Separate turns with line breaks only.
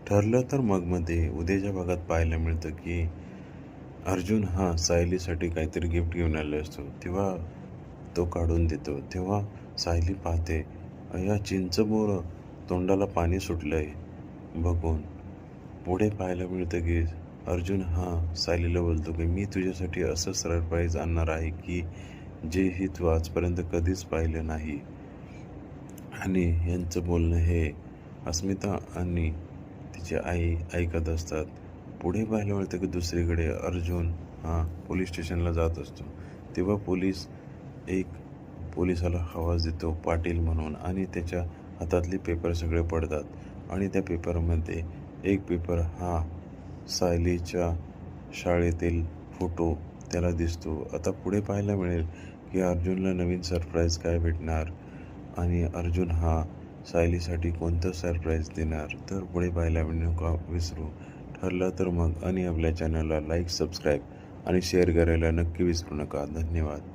ठरलं तर मग मध्ये उद्याच्या भागात पाहायला मिळतं की अर्जुन हा सायलीसाठी काहीतरी गिफ्ट घेऊन आला असतो. तेव्हा तो काढून देतो. तेव्हा सायली पाहते, "अय्या चिंचबोर तोंडाला पाणी सुटलंय बघून." पुढे पाहायला मिळतं की अर्जुन हा सायलीला बोलतो की मी तुझ्यासाठी असं सरप्राईज आणणार आहे की जेही तू आजपर्यंत कधीच पाहिलं नाही. आणि यांचं बोलणं हे अस्मिता आणि तिची आई ऐकत असतात. पुढे पाहायला मिळतं की दुसरीकडे अर्जुन हा पोलीस स्टेशनला जात असतो. तेव्हा एक पोलिसाला आवाज देतो पाटील म्हणून आणि त्याच्या हातातले पेपर सगळे पडतात आणि त्या पेपरमध्ये एक पेपर हा सायलीच्या शाळेतील फोटो त्याला दिसतो. आता पुढे पाहायला मिळेल की अर्जुनला नवीन सरप्राईज काय भेटणार आणि अर्जुन हा सायलीसाठी कोणतं सरप्राईज देणार. तर पुढे पाहायला नका विसरू. ठरलं तर मग आणि आपल्या चॅनलला लाईक, सबस्क्राईब आणि शेअर करायला नक्की विसरू नका. धन्यवाद.